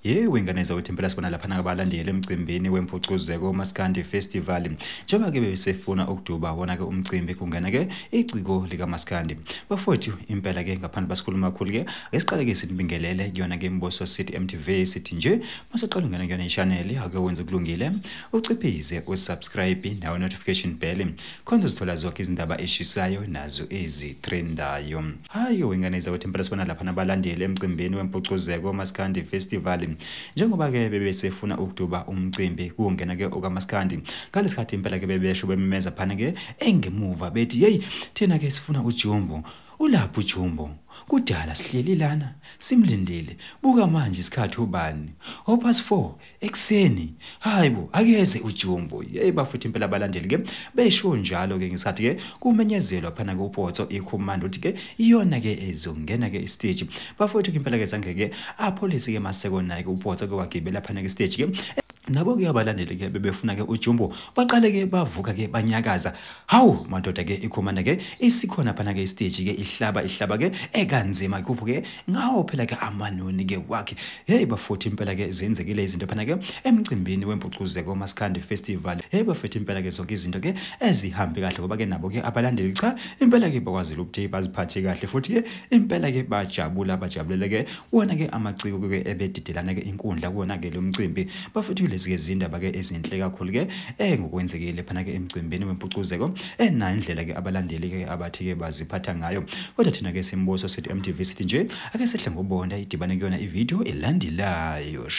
Wengane zawethu impela sibona lapha nabalandeli emcimbini wempucuzeko Maskandi Festival. Njengoba ke besefuna ukuduba wona ke umcimbi kungena ke iciko lika Maskandi. Bafowethu impela ke ngaphandle basikhuluma kakhulu ke ngesiqale ke sinibingelele kuyona ke Mboso City MTV sithi nje masaqala ungena kuyona i-channel ake wenza kulungile uciphize usubscribe nawo notification bell khona uzithola zonke izindaba eshisayo nazo ezitrendayo. Hayi wengane zawethu impela sibona lapha nabalandeli emcimbini wempucuzeko Maskandi Festival. Njengoba ke bebesefuna ukuduba umcimbi kungena ke okaMaskandi ngalesikhathi impela ke bebesho bememeza phana ke engemuva bethi hey thina ke sifuna uJumbo. Ulapho uJumbo kudala sihleli lana simlindile buka manje isikhathi ubani 4:30 ekseni hayibo akeze uJumbo. Bafuthi impela abalandeli ke besho njalo ke ngesikhathi ke kumenyezelwa phana ke uPhotso ikhomanda uthi ke iyona ke ezongena ke istage. Bafuthi impela ke zange ke apolice ke masekona ke uPhotso ke wagibela phana ke stage ke nabo ke abalandeli ke bebefuna ke uJumbo baqale ke bavuka ke banyakaza. Hawu madoda ke ikhomanda ke isikhona phana ke stage ke ihlaba ke ekanzima kupho ke ngawo phela ke amanoni ke wakhe. Bafuthi impela ke zenzekile izinto phana ke emcimbini wempucuzeko Maskandi Festival. Bafuthi impela ke zonke izinto ke ezihambe kahle ngoba ke nabo ke abalandeli cha impela ke bakwazile ukuthi baziphathe kahle futhi ke impela ke bajabulele ke wona ke amaciko ke ebedidelana ke inkundla kuona ke lo mcimbi. Bafuthi lezi izindaba ke ezinhle kakhulu ke ngokwenzekile phana ke emcimbini wempucuzeko na indlela ke abalandeli ke abathi ke baziphatha ngayo. Kodwa thina ke Simboso City MTV sithi nje ake sehle ngobonda idibane kuyona ivideo elandelayo.